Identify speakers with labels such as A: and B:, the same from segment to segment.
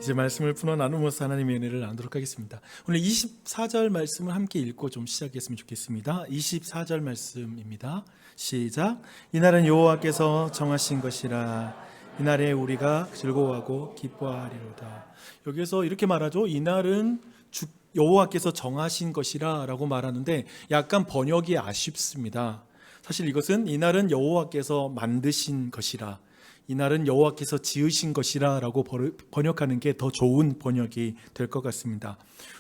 A: 이제 말씀을 풀어 나누면서 하나님의 은혜를 나누도록 하겠습니다. 오늘 24절 말씀을 함께 읽고 좀 시작했으면 좋겠습니다. 24절 말씀입니다. 시작. 이날은 여호와께서 정하신 것이라 이날에 우리가 즐거워하고 기뻐하리로다. 여기서 이렇게 말하죠. 이날은 여호와께서 정하신 것이라 라고 말하는데 약간 번역이 아쉽습니다. 사실 이것은 이날은 여호와께서 만드신 것이라, 이날은 여호와께서 지으신 것이라 라고 번역하는 게 더 좋은 번역이 될 것 같습니다.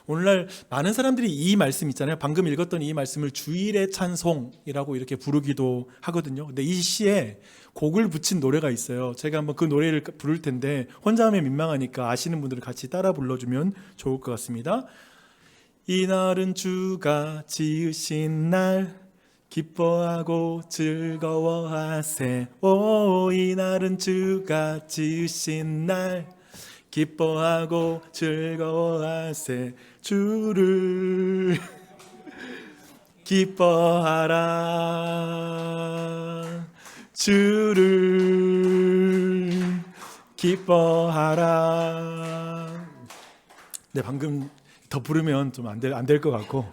A: 오늘날 많은 사람들이 이 말씀 있잖아요. 방금 읽었던 이 말씀을 주일의 찬송이라고 이렇게 부르기도 하거든요. 근데 이 시에 곡을 붙인 노래가 있어요. 제가 한번 그 노래를 부를 텐데 혼자 하면 민망하니까 아시는 분들은 같이 따라 불러주면 좋을 것 같습니다. 이날은 주가 지으신 날 기뻐하고 즐거워하세. 오, 이날은 주가 지으신 날 기뻐하고 즐거워하세. 주를 기뻐하라. 주를 기뻐하라. 네, 방금 더 부르면 좀 안 될 것 같고,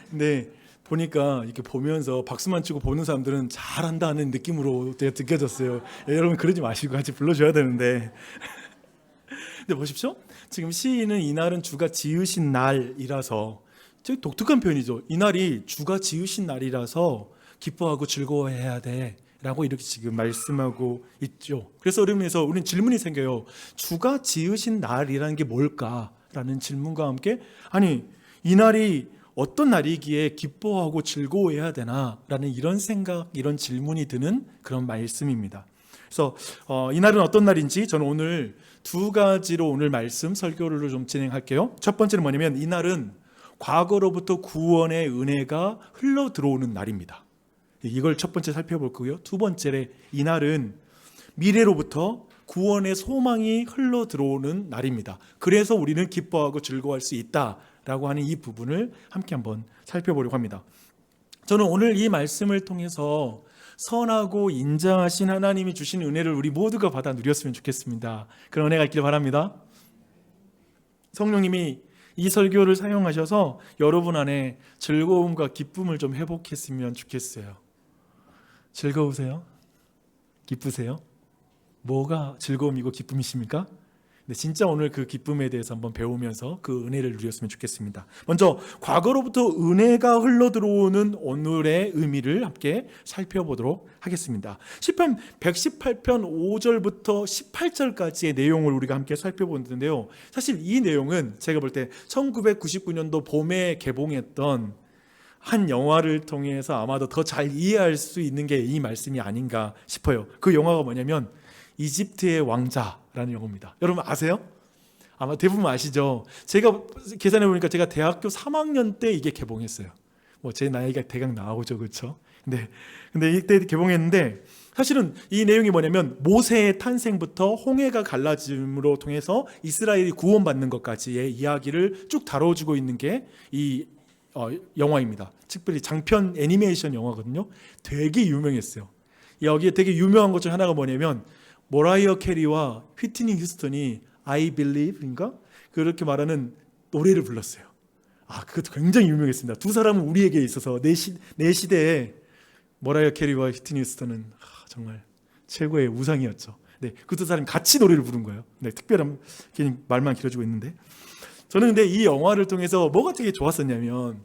A: 근데 보니까 이렇게 보면서 박수만 치고 보는 사람들은 잘한다는 느낌으로 되게 느껴졌어요. 여러분 그러지 마시고 같이 불러줘야 되는데. 근데 보십시오. 지금 시인은 이날은 주가 지으신 날이라서 되게 독특한 표현이죠. 이날이 주가 지으신 날이라서 기뻐하고 즐거워해야 돼 라고 이렇게 지금 말씀하고 있죠. 그래서 그러면서 우리는 질문이 생겨요. 주가 지으신 날이라는 게 뭘까라는 질문과 함께, 아니 이 날이 어떤 날이기에 기뻐하고 즐거워해야 되나라는 이런 생각, 이런 질문이 드는 그런 말씀입니다. 그래서 이날은 어떤 날인지 저는 오늘 두 가지로 오늘 말씀 설교를 좀 진행할게요. 첫 번째는 뭐냐면 이날은 과거로부터 구원의 은혜가 흘러 들어오는 날입니다. 이걸 첫 번째 살펴볼 거고요. 두 번째는 이날은 미래로부터 구원의 소망이 흘러 들어오는 날입니다. 그래서 우리는 기뻐하고 즐거워할 수 있다 라고 하는 이 부분을 함께 한번 살펴보려고 합니다. 저는 오늘 이 말씀을 통해서 선하고 인자하신 하나님이 주신 은혜를 우리 모두가 받아 누렸으면 좋겠습니다. 그런 은혜가 있길 바랍니다. 성령님이 이 설교를 사용하셔서 여러분 안에 즐거움과 기쁨을 좀 회복했으면 좋겠어요. 즐거우세요? 기쁘세요? 뭐가 즐거움이고 기쁨이십니까? 네, 진짜 오늘 그 기쁨에 대해서 한번 배우면서 그 은혜를 누렸으면 좋겠습니다. 먼저 과거로부터 은혜가 흘러 들어오는 오늘의 의미를 함께 살펴보도록 하겠습니다. 시편 118편 5절부터 18절까지의 내용을 우리가 함께 살펴보는데요. 사실 이 내용은 제가 볼 때 1999년도 봄에 개봉했던 한 영화를 통해서 아마도 더 잘 이해할 수 있는 게 이 말씀이 아닌가 싶어요. 그 영화가 뭐냐면 이집트의 왕자라는 영화입니다. 여러분 아세요? 아마 대부분 아시죠? 제가 계산해 보니까 제가 대학교 3학년 때 이게 개봉했어요. 뭐 제 나이가 대강 나오죠, 그렇죠? 근데 이때 개봉했는데 사실은 이 내용이 뭐냐면 모세의 탄생부터 홍해가 갈라짐으로 통해서 이스라엘이 구원받는 것까지의 이야기를 쭉 다뤄주고 있는 게 이 영화입니다. 특별히 장편 애니메이션 영화거든요. 되게 유명했어요. 여기에 되게 유명한 것 중 하나가 뭐냐면 모라이어 캐리와 휘트니 휴스턴이 I Believe인가? 그렇게 말하는 노래를 불렀어요. 그것도 굉장히 유명했습니다. 두 사람은 우리에게 있어서 내 시대에 모라이어 캐리와 휘트니 휴스턴은 정말 최고의 우상이었죠. 네, 그 두 사람이 같이 노래를 부른 거예요. 네, 특별한 괜히 말만 길어지고 있는데 저는 근데 이 영화를 통해서 뭐가 되게 좋았었냐면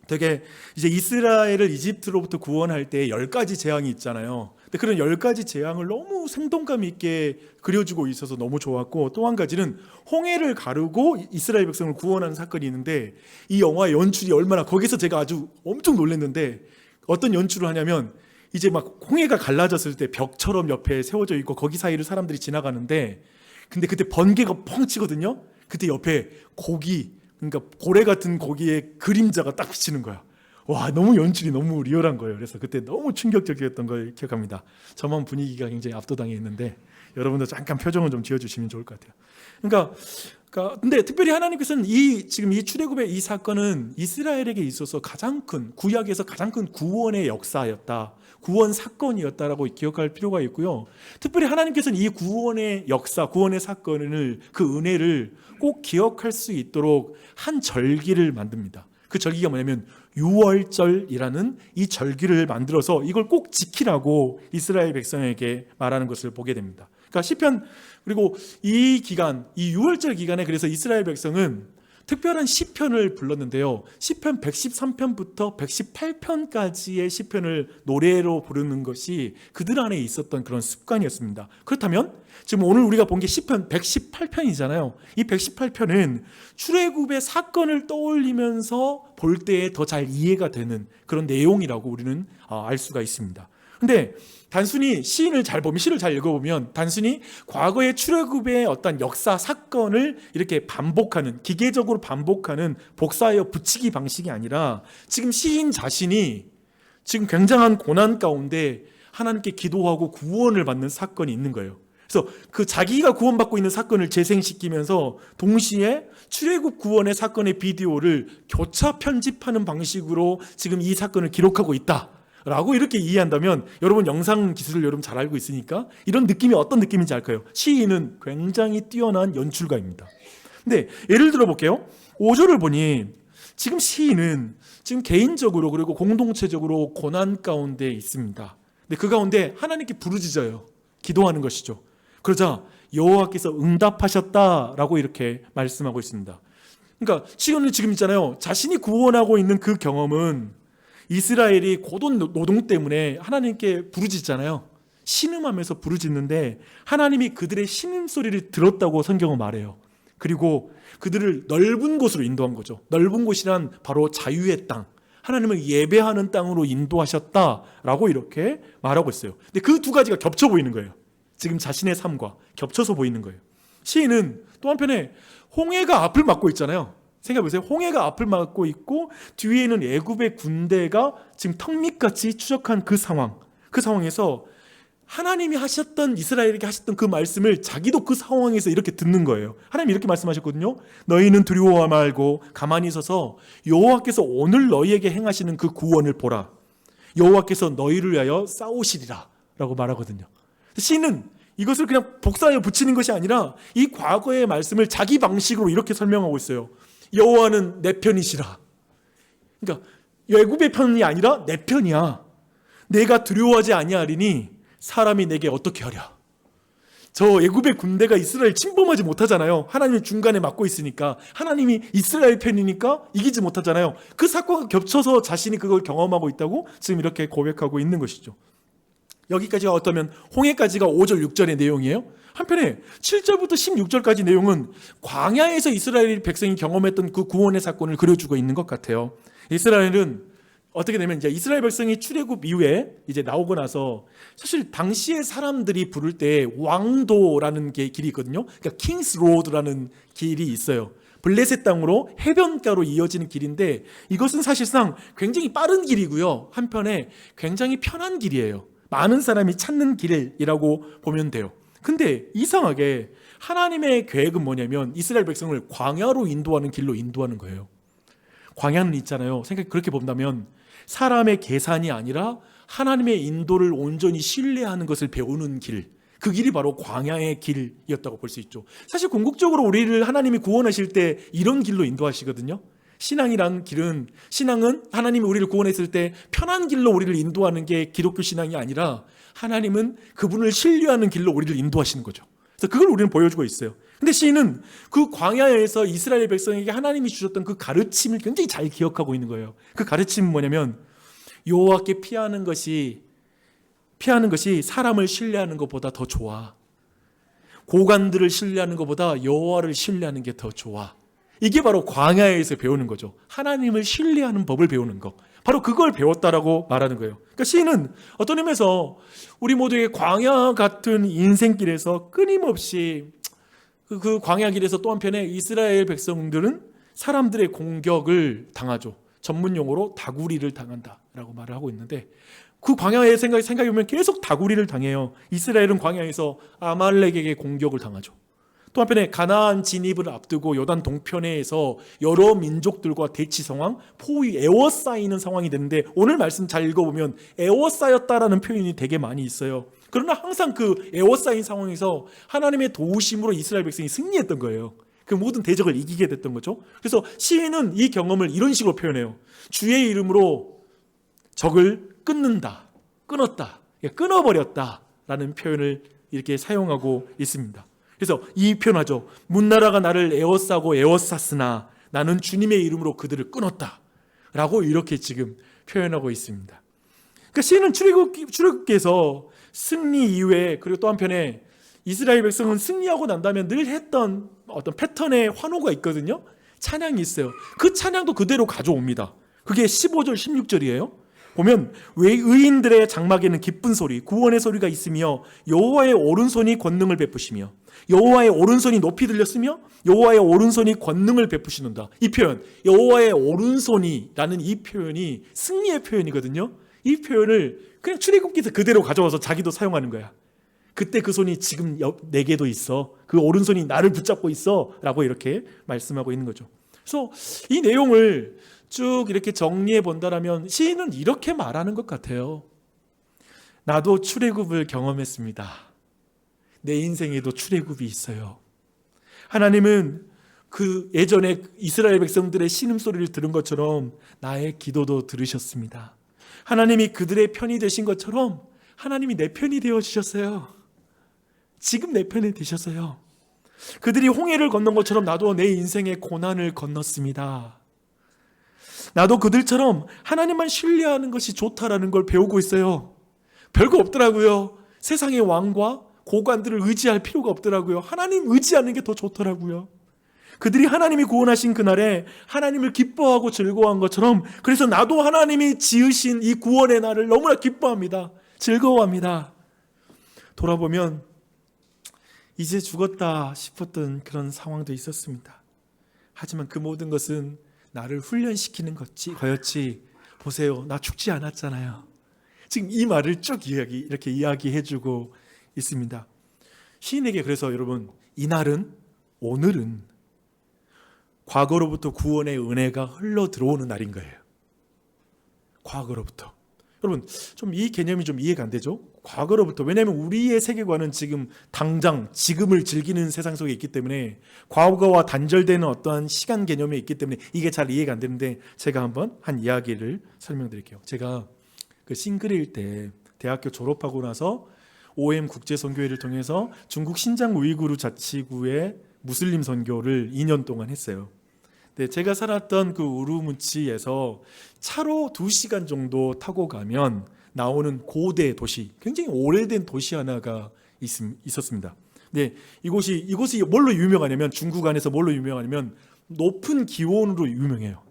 A: 되게 이제 이스라엘을 이집트로부터 구원할 때 10가지 재앙이 있잖아요. 근데 그런 10가지 재앙을 너무 생동감 있게 그려주고 있어서 너무 좋았고, 또 한 가지는 홍해를 가르고 이스라엘 백성을 구원하는 사건이 있는데 이 영화의 연출이 얼마나, 거기서 제가 아주 엄청 놀랐는데 어떤 연출을 하냐면 이제 막 홍해가 갈라졌을 때 벽처럼 옆에 세워져 있고 거기 사이를 사람들이 지나가는데 근데 그때 번개가 펑 치거든요. 그때 옆에 고기, 그러니까 고래 같은 고기의 그림자가 딱 비치는 거야. 와, 너무 연출이 너무 리얼한 거예요. 그래서 그때 너무 충격적이었던 걸 기억합니다. 저만 분위기가 굉장히 압도당해 있는데 여러분도 잠깐 표정을 좀 지어주시면 좋을 것 같아요. 그러니까 근데 특별히 하나님께서는 지금 이 출애굽의 이 사건은 이스라엘에게 있어서 가장 큰, 구약에서 가장 큰 구원의 역사였다. 구원 사건이었다라고 기억할 필요가 있고요. 특별히 하나님께서는 이 구원의 역사, 구원의 사건을, 그 은혜를 꼭 기억할 수 있도록 한 절기를 만듭니다. 그 절기가 뭐냐면 유월절이라는 이 절기를 만들어서 이걸 꼭 지키라고 이스라엘 백성에게 말하는 것을 보게 됩니다. 그러니까 시편, 그리고 이 기간, 이 유월절 기간에 그래서 이스라엘 백성은 특별한 시편을 불렀는데요. 시편 113편부터 118편까지의 시편을 노래로 부르는 것이 그들 안에 있었던 그런 습관이었습니다. 그렇다면 지금 오늘 우리가 본 게 시편 118편이잖아요. 이 118편은 출애굽의 사건을 떠올리면서 볼 때에 더 잘 이해가 되는 그런 내용이라고 우리는 알 수가 있습니다. 근데 단순히 시인을 잘 보면, 시를 잘 읽어보면 단순히 과거의 출애굽의 어떤 역사 사건을 이렇게 반복하는, 기계적으로 반복하는 복사하여 붙이기 방식이 아니라 지금 시인 자신이 지금 굉장한 고난 가운데 하나님께 기도하고 구원을 받는 사건이 있는 거예요. 그래서 그 자기가 구원받고 있는 사건을 재생시키면서 동시에 출애굽 구원의 사건의 비디오를 교차 편집하는 방식으로 지금 이 사건을 기록하고 있다 라고 이렇게 이해한다면, 여러분 영상 기술을 여러분 잘 알고 있으니까 이런 느낌이 어떤 느낌인지 알 거예요. 시인은 굉장히 뛰어난 연출가입니다. 근데 예를 들어 볼게요. 5절을 보니 지금 시인은 지금 개인적으로 그리고 공동체적으로 고난 가운데 있습니다. 근데 그 가운데 하나님께 부르짖어요. 기도하는 것이죠. 그러자 여호와께서 응답하셨다라고 이렇게 말씀하고 있습니다. 그러니까 시인은 지금 있잖아요. 자신이 구원하고 있는 그 경험은 이스라엘이 고돈 노동 때문에 하나님께 부르짖잖아요. 신음하면서 부르짖는데 하나님이 그들의 신음소리를 들었다고 성경은 말해요. 그리고 그들을 넓은 곳으로 인도한 거죠. 넓은 곳이란 바로 자유의 땅, 하나님을 예배하는 땅으로 인도하셨다라고 이렇게 말하고 있어요. 근데 그 두 가지가 겹쳐 보이는 거예요. 지금 자신의 삶과 겹쳐서 보이는 거예요. 시인은 또 한편에 홍해가 앞을 막고 있잖아요. 생각해보세요. 홍해가 앞을 막고 있고 뒤에는 애굽의 군대가 지금 턱밑같이 추적한 그 상황에서 하나님이 하셨던, 이스라엘에게 하셨던 그 말씀을 자기도 그 상황에서 이렇게 듣는 거예요. 하나님이 이렇게 말씀하셨거든요. 너희는 두려워 말고 가만히 서서 여호와께서 오늘 너희에게 행하시는 그 구원을 보라. 여호와께서 너희를 위하여 싸우시리라 라고 말하거든요. 시인은 이것을 그냥 복사하여 붙이는 것이 아니라 이 과거의 말씀을 자기 방식으로 이렇게 설명하고 있어요. 여호와는 내 편이시라. 그러니까 애굽의 편이 아니라 내 편이야. 내가 두려워하지 아니하리니 사람이 내게 어떻게 하랴. 저 애굽의 군대가 이스라엘 침범하지 못하잖아요. 하나님이 중간에 막고 있으니까, 하나님이 이스라엘 편이니까 이기지 못하잖아요. 그 사건과 겹쳐서 자신이 그걸 경험하고 있다고 지금 이렇게 고백하고 있는 것이죠. 여기까지가 어떠면 홍해까지가 5절 6절의 내용이에요. 한편에 7절부터 16절까지 내용은 광야에서 이스라엘 백성이 경험했던 그 구원의 사건을 그려주고 있는 것 같아요. 이스라엘은 어떻게 되면 이제 이스라엘 백성이 출애굽 이후에 이제 나오고 나서 사실 당시의 사람들이 부를 때 왕도라는 게 길이 있거든요. 그러니까 킹스 로드라는 길이 있어요. 블레셋 땅으로 해변가로 이어지는 길인데 이것은 사실상 굉장히 빠른 길이고요. 한편에 굉장히 편한 길이에요. 많은 사람이 찾는 길이라고 보면 돼요. 근데 이상하게 하나님의 계획은 뭐냐면 이스라엘 백성을 광야로 인도하는 길로 인도하는 거예요. 광야는 있잖아요. 그렇게 본다면 사람의 계산이 아니라 하나님의 인도를 온전히 신뢰하는 것을 배우는 길, 그 길이 바로 광야의 길이었다고 볼 수 있죠. 사실 궁극적으로 우리를 하나님이 구원하실 때 이런 길로 인도하시거든요. 신앙이란 길은, 신앙은 하나님이 우리를 구원했을 때 편한 길로 우리를 인도하는 게 기독교 신앙이 아니라 하나님은 그분을 신뢰하는 길로 우리를 인도하시는 거죠. 그래서 그걸 우리는 보여주고 있어요. 근데 시인은 그 광야에서 이스라엘 백성에게 하나님이 주셨던 그 가르침을 굉장히 잘 기억하고 있는 거예요. 그 가르침은 뭐냐면 여호와께 피하는 것이 사람을 신뢰하는 것보다 더 좋아. 고관들을 신뢰하는 것보다 여호와를 신뢰하는 게 더 좋아. 이게 바로 광야에서 배우는 거죠. 하나님을 신뢰하는 법을 배우는 거. 바로 그걸 배웠다라고 말하는 거예요. 그러니까 시인은 어떤 의미에서 우리 모두의 광야 같은 인생길에서 끊임없이 그 광야 길에서 또 한편에 이스라엘 백성들은 사람들의 공격을 당하죠. 전문 용어로 다구리를 당한다라고 말을 하고 있는데 그 광야의 생각해 보면 계속 다구리를 당해요. 이스라엘은 광야에서 아말렉에게 공격을 당하죠. 또 한편에 가나안 진입을 앞두고 요단 동편에서 여러 민족들과 대치 상황, 포위 에워싸이는 상황이 되는데 오늘 말씀 잘 읽어보면 에워싸였다라는 표현이 되게 많이 있어요. 그러나 항상 그 에워싸인 상황에서 하나님의 도우심으로 이스라엘 백성이 승리했던 거예요. 그 모든 대적을 이기게 됐던 거죠. 그래서 시인은 이 경험을 이런 식으로 표현해요. 주의 이름으로 적을 끊는다, 끊었다, 끊어버렸다 라는 표현을 이렇게 사용하고 있습니다. 그래서 이 표현하죠. 문나라가 나를 에워싸고 에워쌌으나 나는 주님의 이름으로 그들을 끊었다 라고 이렇게 지금 표현하고 있습니다. 그러니까 시인은 출애굽기에서 승리 이후에, 그리고 또 한편에 이스라엘 백성은 승리하고 난 다음에 늘 했던 어떤 패턴의 환호가 있거든요. 찬양이 있어요. 그 찬양도 그대로 가져옵니다. 그게 15절 16절이에요 보면 왜 의인들의 장막에는 기쁜 소리, 구원의 소리가 있으며 여호와의 오른손이 권능을 베푸시며, 여호와의 오른손이 높이 들렸으며 여호와의 오른손이 권능을 베푸시는다. 이 표현, 여호와의 오른손이라는 이 표현이 승리의 표현이거든요. 이 표현을 그냥 출애굽기에서 그대로 가져와서 자기도 사용하는 거야. 그때 그 손이 지금 내게도 있어, 그 오른손이 나를 붙잡고 있어 라고 이렇게 말씀하고 있는 거죠. 그래서 이 내용을 쭉 이렇게 정리해 본다라면 시인은 이렇게 말하는 것 같아요. 나도 출애굽을 경험했습니다. 내 인생에도 출애굽이 있어요. 하나님은 그 예전에 이스라엘 백성들의 신음소리를 들은 것처럼 나의 기도도 들으셨습니다. 하나님이 그들의 편이 되신 것처럼 하나님이 내 편이 되어주셨어요. 지금 내 편이 되셨어요. 그들이 홍해를 건넌 것처럼 나도 내 인생의 고난을 건넜습니다. 나도 그들처럼 하나님만 신뢰하는 것이 좋다라는 걸 배우고 있어요. 별거 없더라고요. 세상의 왕과 고관들을 의지할 필요가 없더라고요. 하나님 의지하는 게 더 좋더라고요. 그들이 하나님이 구원하신 그날에 하나님을 기뻐하고 즐거워한 것처럼, 그래서 나도 하나님이 지으신 이 구원의 날을 너무나 기뻐합니다. 즐거워합니다. 돌아보면 이제 죽었다 싶었던 그런 상황도 있었습니다. 하지만 그 모든 것은 나를 훈련시키는 거였지. 보세요, 나 죽지 않았잖아요. 지금 이 말을 쭉 이렇게 이야기해주고 있습니다. 시인에게 그래서 여러분, 이날은, 오늘은 과거로부터 구원의 은혜가 흘러 들어오는 날인 거예요. 과거로부터. 여러분, 좀 이 개념이 좀 이해가 안 되죠? 과거로부터. 왜냐하면 우리의 세계관은 지금 당장 지금을 즐기는 세상 속에 있기 때문에 과거와 단절되는 어떠한 시간 개념이 있기 때문에 이게 잘 이해가 안 되는데, 제가 한번 한 이야기를 설명드릴게요. 제가 그 싱글일 때 대학교 졸업하고 나서 OM 국제선교회를 통해서 중국 신장 우이구르 자치구의 무슬림 선교를 2년 동안 했어요. 네, 제가 살았던 그 우르무치에서 차로 2시간 정도 타고 가면 나오는 고대 도시, 굉장히 오래된 도시 하나가 있었습니다. 네, 이곳이 뭘로 유명하냐면, 중국 안에서 뭘로 유명하냐면 높은 기온으로 유명해요.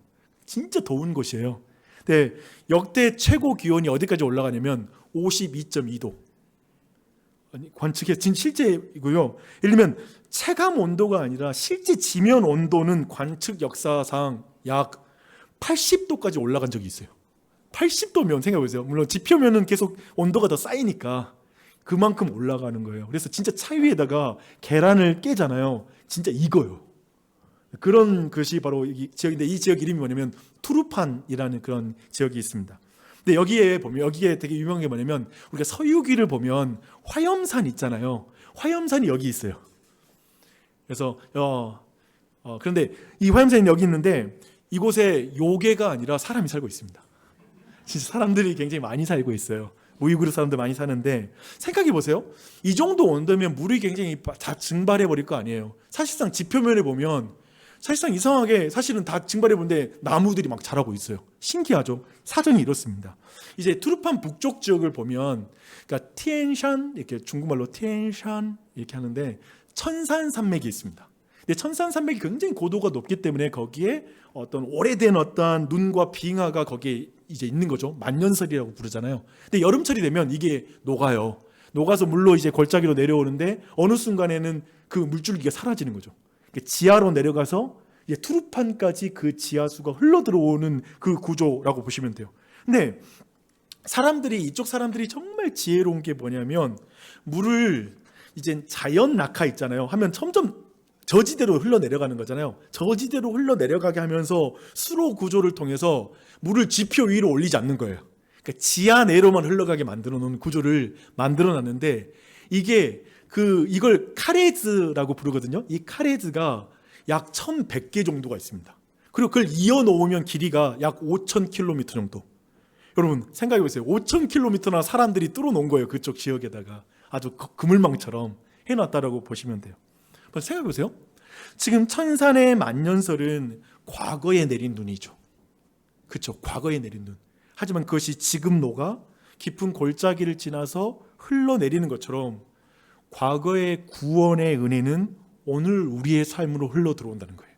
A: 진짜 더운 곳이에요. 네, 역대 최고 기온이 어디까지 올라가냐면 52.2도. 관측해 진 실제이고요. 예를 들면 체감 온도가 아니라 실제 지면 온도는 관측 역사상 약 80도까지 올라간 적이 있어요. 80도면 생각해보세요. 물론 지표면은 계속 온도가 더 쌓이니까 그만큼 올라가는 거예요. 그래서 진짜 차 위에다가 계란을 깨잖아요. 진짜 익어요. 그런 것이 바로 이 지역인데, 이 지역 이름이 뭐냐면 투르판이라는 그런 지역이 있습니다. 근데 여기에 되게 유명한 게 뭐냐면, 우리가 서유기를 보면 화염산 있잖아요. 화염산이 여기 있어요. 그래서 그런데 이 화염산이 여기 있는데 이곳에 요괴가 아니라 사람이 살고 있습니다. 진짜 사람들이 굉장히 많이 살고 있어요. 우이구르 사람들 많이 사는데, 생각해 보세요. 이 정도 온도면 물이 굉장히 다 증발해 버릴 거 아니에요. 사실상 지표면에 보면 사실상 이상하게 사실은 다 증발해 보는데 나무들이 막 자라고 있어요. 신기하죠? 사정이 이렇습니다. 이제 투르판 북쪽 지역을 보면, 그러니까 티엔샨, 이렇게 중국말로 티엔샨 이렇게 하는데 천산산맥이 있습니다. 근데 천산산맥이 굉장히 고도가 높기 때문에 거기에 어떤 오래된 어떤 눈과 빙하가 거기에 이제 있는 거죠. 만년설이라고 부르잖아요. 근데 여름철이 되면 이게 녹아요. 녹아서 물로 이제 골짜기로 내려오는데 어느 순간에는 그 물줄기가 사라지는 거죠. 지하로 내려가서 이제 투르판까지 그 지하수가 흘러 들어오는 그 구조라고 보시면 돼요. 근데 이쪽 사람들이 정말 지혜로운 게 뭐냐면, 물을 이제 자연 낙하 있잖아요. 하면 점점 저지대로 흘러내려가는 거잖아요. 저지대로 흘러내려가게 하면서 수로 구조를 통해서 물을 지표 위로 올리지 않는 거예요. 그러니까 지하 내로만 흘러가게 만들어 놓은 구조를 만들어 놨는데, 이걸 카레즈라고 부르거든요. 이 카레즈가 약 1100개 정도가 있습니다. 그리고 그걸 이어 놓으면 길이가 약 5000km 정도. 여러분 생각해 보세요. 5000km나 사람들이 뚫어 놓은 거예요. 그쪽 지역에다가 아주 그물망처럼 해놨다라고 보시면 돼요. 생각해 보세요. 지금 천산의 만년설은 과거에 내린 눈이죠. 그렇죠. 과거에 내린 눈. 하지만 그것이 지금 녹아 깊은 골짜기를 지나서 흘러내리는 것처럼 과거의 구원의 은혜는 오늘 우리의 삶으로 흘러 들어온다는 거예요.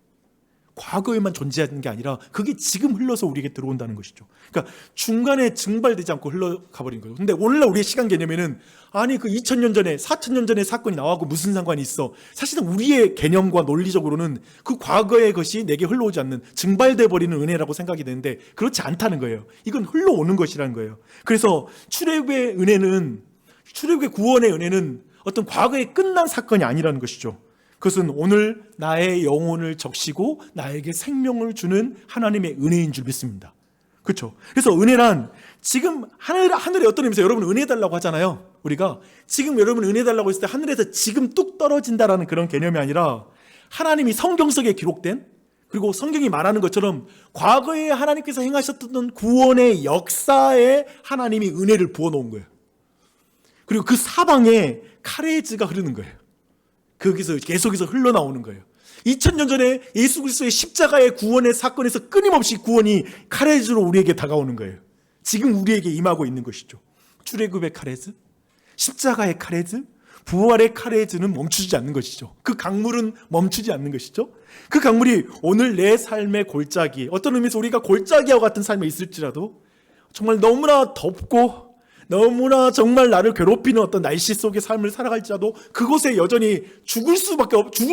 A: 과거에만 존재하는 게 아니라 그게 지금 흘러서 우리에게 들어온다는 것이죠. 그러니까 중간에 증발되지 않고 흘러가 버린 거예요. 근데 오늘날 우리의 시간 개념에는 아니 그 2000년 전에 4000년 전에 사건이 나와고 무슨 상관이 있어. 사실은 우리의 개념과 논리적으로는 그 과거의 것이 내게 흘러오지 않는 증발돼 버리는 은혜라고 생각이 되는데 그렇지 않다는 거예요. 이건 흘러오는 것이라는 거예요. 그래서 출애굽의 구원의 은혜는 어떤 과거에 끝난 사건이 아니라는 것이죠. 그것은 오늘 나의 영혼을 적시고 나에게 생명을 주는 하나님의 은혜인 줄 믿습니다. 그렇죠? 그래서 은혜란 지금 하늘에 어떤 의미에서 여러분 은혜 달라고 하잖아요. 우리가 지금 여러분 은혜 달라고 했을 때 하늘에서 지금 뚝 떨어진다라는 그런 개념이 아니라 하나님이 성경 속에 기록된, 그리고 성경이 말하는 것처럼 과거에 하나님께서 행하셨던 구원의 역사에 하나님이 은혜를 부어놓은 거예요. 그리고 그 사방에 카레즈가 흐르는 거예요. 거기서 계속해서 흘러나오는 거예요. 2000년 전에 예수 그리스도의 십자가의 구원의 사건에서 끊임없이 구원이 카레즈로 우리에게 다가오는 거예요. 지금 우리에게 임하고 있는 것이죠. 출애굽의 카레즈, 십자가의 카레즈, 부활의 카레즈는 멈추지 않는 것이죠. 그 강물은 멈추지 않는 것이죠. 그 강물이 오늘 내 삶의 골짜기, 어떤 의미에서 우리가 골짜기와 같은 삶에 있을지라도 정말 너무나 덥고 너무나 정말 나를 괴롭히는 어떤 날씨 속의 삶을 살아갈지라도 그곳에 여전히 죽을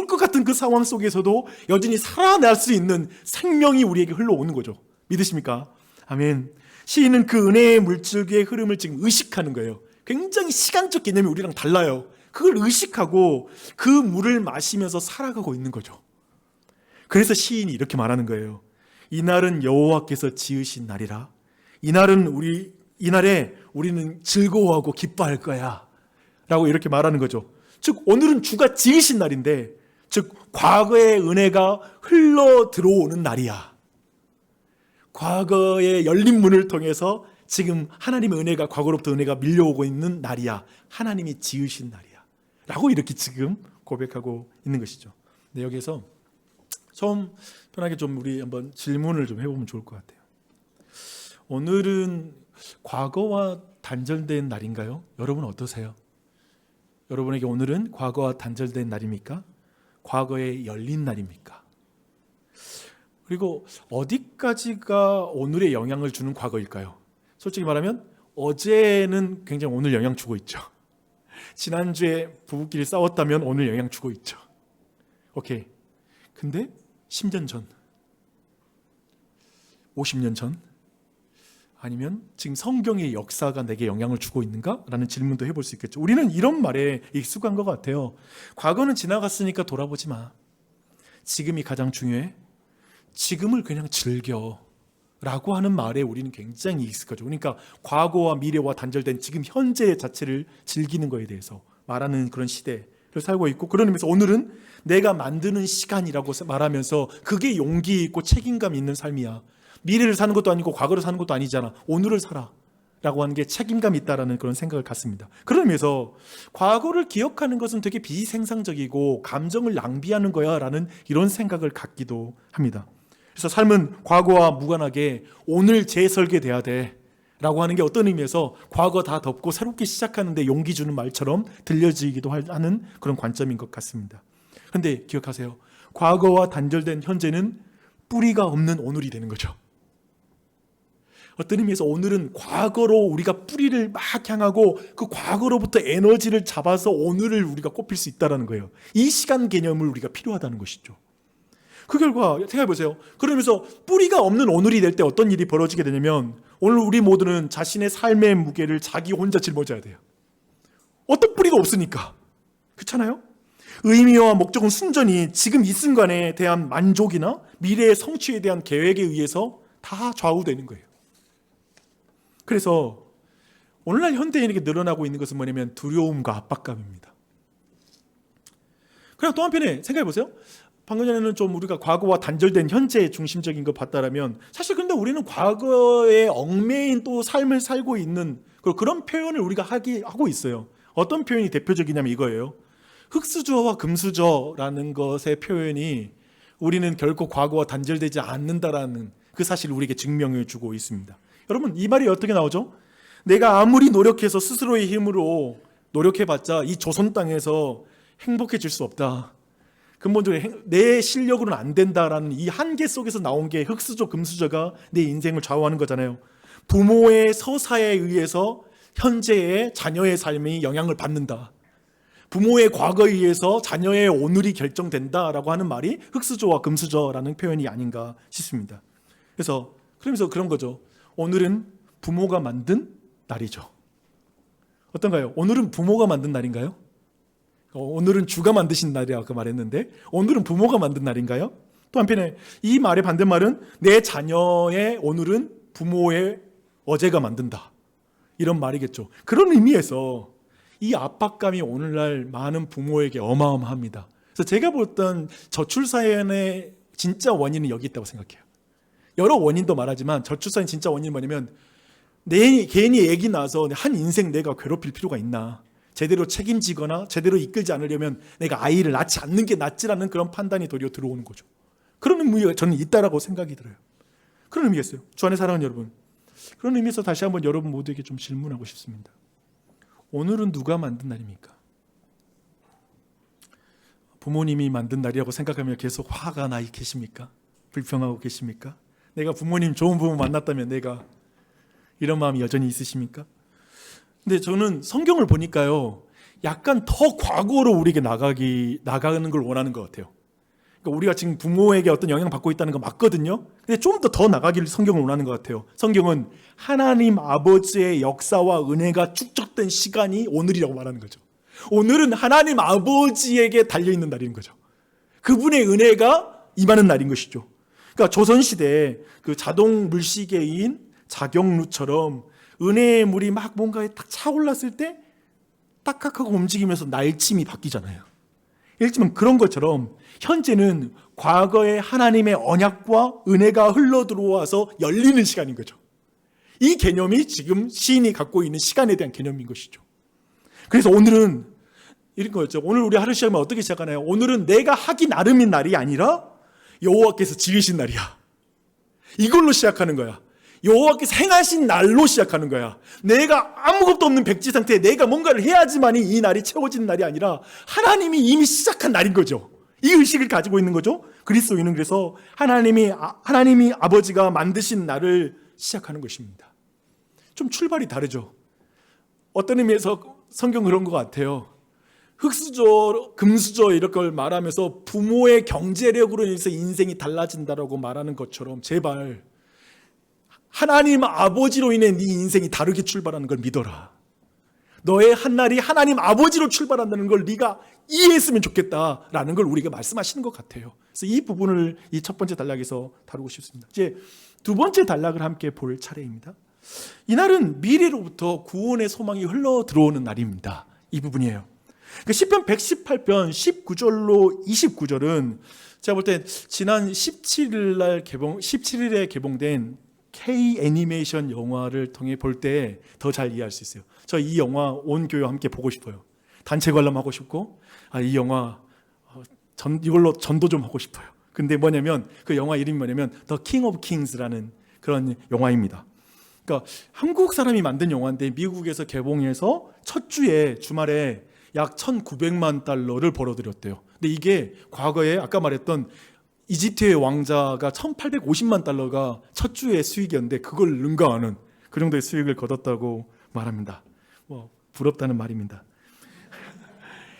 A: 것 같은 그 상황 속에서도 여전히 살아날 수 있는 생명이 우리에게 흘러오는 거죠. 믿으십니까? 아멘. 시인은 그 은혜의 물줄기의 흐름을 지금 의식하는 거예요. 굉장히 시간적 개념이 우리랑 달라요. 그걸 의식하고 그 물을 마시면서 살아가고 있는 거죠. 그래서 시인이 이렇게 말하는 거예요. 이날은 여호와께서 지으신 날이라. 이날에 우리는 즐거워하고 기뻐할 거야 라고 이렇게 말하는 거죠. 즉 오늘은 주가 지으신 날인데, 즉 과거의 은혜가 흘러 들어오는 날이야. 과거의 열린 문을 통해서 지금 하나님의 은혜가, 과거로부터 은혜가 밀려오고 있는 날이야. 하나님이 지으신 날이야 라고 이렇게 지금 고백하고 있는 것이죠. 네, 여기서 처음 편하게 좀 우리 한번 질문을 좀 해보면 좋을 것 같아요. 오늘은 과거와 단절된 날인가요? 여러분 어떠세요? 여러분에게 오늘은 과거와 단절된 날입니까? 과거에 열린 날입니까? 그리고 어디까지가 오늘의 영향을 주는 과거일까요? 솔직히 말하면 어제는 굉장히 오늘 영향 주고 있죠. 지난주에 부부끼리 싸웠다면 오늘 영향 주고 있죠. 오케이. 근데 10년 전, 50년 전, 아니면 지금 성경의 역사가 내게 영향을 주고 있는가? 라는 질문도 해볼 수 있겠죠. 우리는 이런 말에 익숙한 것 같아요. 과거는 지나갔으니까 돌아보지 마. 지금이 가장 중요해. 지금을 그냥 즐겨 라고 하는 말에 우리는 굉장히 익숙하죠. 그러니까 과거와 미래와 단절된 지금 현재 자체를 즐기는 것에 대해서 말하는 그런 시대를 살고 있고, 그런 의미에서 오늘은 내가 만드는 시간이라고 말하면서 그게 용기 있고 책임감 있는 삶이야. 미래를 사는 것도 아니고 과거를 사는 것도 아니잖아. 오늘을 살아 라고 하는 게 책임감 있다라는 그런 생각을 갖습니다. 그런 의미에서 과거를 기억하는 것은 되게 비생산적이고 감정을 낭비하는 거야 라는 이런 생각을 갖기도 합니다. 그래서 삶은 과거와 무관하게 오늘 재설계돼야 돼 라고 하는 게 어떤 의미에서 과거 다 덮고 새롭게 시작하는데 용기 주는 말처럼 들려지기도 하는 그런 관점인 것 같습니다. 그런데 기억하세요. 과거와 단절된 현재는 뿌리가 없는 오늘이 되는 거죠. 어떤 의미에서 오늘은 과거로 우리가 뿌리를 막 향하고 그 과거로부터 에너지를 잡아서 오늘을 우리가 꼽힐 수 있다는 거예요. 이 시간 개념을 우리가 필요하다는 것이죠. 그 결과 생각해 보세요. 그러면서 뿌리가 없는 오늘이 될 때 어떤 일이 벌어지게 되냐면, 오늘 우리 모두는 자신의 삶의 무게를 자기 혼자 짊어져야 돼요. 어떤 뿌리도 없으니까. 그렇잖아요? 의미와 목적은 순전히 지금 이 순간에 대한 만족이나 미래의 성취에 대한 계획에 의해서 다 좌우되는 거예요. 그래서 오늘날 현대인에게 늘어나고 있는 것은 뭐냐면 두려움과 압박감입니다. 그냥 또 한편에 생각해 보세요. 방금 전에는 좀 우리가 과거와 단절된 현재 중심적인 거 봤다라면, 사실 근데 우리는 과거에 얽매인 또 삶을 살고 있는 그런 표현을 우리가 하고 있어요. 어떤 표현이 대표적이냐면 이거예요. 흙수저와 금수저라는 것의 표현이 우리는 결코 과거와 단절되지 않는다라는 그 사실을 우리에게 증명해 주고 있습니다. 여러분, 이 말이 어떻게 나오죠? 내가 아무리 노력해서 스스로의 힘으로 노력해봤자 이 조선 땅에서 행복해질 수 없다. 근본적으로 내 실력으로는 안 된다라는 이 한계 속에서 나온 게 흙수저, 금수저가 내 인생을 좌우하는 거잖아요. 부모의 서사에 의해서 현재의 자녀의 삶이 영향을 받는다. 부모의 과거에 의해서 자녀의 오늘이 결정된다라고 하는 말이 흙수저와 금수저라는 표현이 아닌가 싶습니다. 그러면서 그런 거죠. 오늘은 부모가 만든 날이죠. 어떤가요? 오늘은 부모가 만든 날인가요? 오늘은 주가 만드신 날이라고 말했는데 오늘은 부모가 만든 날인가요? 또 한편에 이 말의 반대말은 내 자녀의 오늘은 부모의 어제가 만든다. 이런 말이겠죠. 그런 의미에서 이 압박감이 오늘날 많은 부모에게 어마어마합니다. 그래서 제가 봤던 저출산의 진짜 원인은 여기 있다고 생각해요. 여러 원인도 말하지만 저출산의 진짜 원인은 뭐냐면 괜히 애기 낳아서 한 인생 내가 괴롭힐 필요가 있나, 제대로 책임지거나 제대로 이끌지 않으려면 내가 아이를 낳지 않는 게 낫지라는 그런 판단이 도리어 들어오는 거죠. 그런 의미가 저는 있다라고 생각이 들어요. 그런 의미겠어요. 주 안에 사랑하는 여러분, 그런 의미에서 다시 한번 여러분 모두에게 좀 질문하고 싶습니다. 오늘은 누가 만든 날입니까? 부모님이 만든 날이라고 생각하며 계속 화가 나 계십니까? 불평하고 계십니까? 내가 부모님 좋은 부모 만났다면 내가 이런 마음이 여전히 있으십니까? 근데 저는 성경을 보니까요, 약간 더 과거로 우리에게 나가는 걸 원하는 것 같아요. 그러니까 우리가 지금 부모에게 어떤 영향을 받고 있다는 거 맞거든요. 근데 좀 더 나가기를 성경을 원하는 것 같아요. 성경은 하나님 아버지의 역사와 은혜가 축적된 시간이 오늘이라고 말하는 거죠. 오늘은 하나님 아버지에게 달려있는 날인 거죠. 그분의 은혜가 임하는 날인 것이죠. 그러니까 조선시대에 그 자동 물시계인 자경루처럼 은혜의 물이 막 뭔가에 딱 차올랐을 때 딱딱하고 움직이면서 날침이 바뀌잖아요. 일지만 그런 것처럼 현재는 과거의 하나님의 언약과 은혜가 흘러 들어와서 열리는 시간인 거죠. 이 개념이 지금 시인이 갖고 있는 시간에 대한 개념인 것이죠. 그래서 오늘은 이런 거였죠. 오늘 우리 하루 시작하면 어떻게 시작하나요? 오늘은 내가 하기 나름인 날이 아니라 여호와께서 지으신 날이야. 이걸로 시작하는 거야. 여호와께서 행하신 날로 시작하는 거야. 내가 아무것도 없는 백지 상태에 내가 뭔가를 해야지만이 이 날이 채워지는 날이 아니라 하나님이 이미 시작한 날인 거죠. 이 의식을 가지고 있는 거죠. 그리스도인은 그래서 하나님이 아버지가 만드신 날을 시작하는 것입니다. 좀 출발이 다르죠. 어떤 의미에서 성경 그런 것 같아요. 흙수저, 금수저 이런 걸 말하면서 부모의 경제력으로 인해서 인생이 달라진다라고 말하는 것처럼 제발 하나님 아버지로 인해 네 인생이 다르게 출발하는 걸 믿어라. 너의 한날이 하나님 아버지로 출발한다는 걸 네가 이해했으면 좋겠다라는 걸 우리가 말씀하시는 것 같아요. 그래서 이 부분을 이 첫 번째 단락에서 다루고 싶습니다. 이제 두 번째 단락을 함께 볼 차례입니다. 이날은 미래로부터 구원의 소망이 흘러 들어오는 날입니다. 이 부분이에요. 그러니까 시편 118편 19절로 29절은 제가 볼 때 지난 17일에 개봉된 K 애니메이션 영화를 통해 볼 때 더 잘 이해할 수 있어요. 저 이 영화 온 교회 함께 보고 싶어요. 단체 관람하고 싶고, 이 영화 이걸로 전도 좀 하고 싶어요. 근데 뭐냐면 그 영화 이름이 뭐냐면 The King of Kings라는 그런 영화입니다. 그러니까 한국 사람이 만든 영화인데 미국에서 개봉해서 첫 주에 주말에 약 1,900만 달러를 벌어들였대요. 근데 이게 과거에 아까 말했던 이집트의 왕자가 1,850만 달러가 첫 주의 수익이었는데 그걸 능가하는 그 정도의 수익을 거뒀다고 말합니다. 부럽다는 말입니다.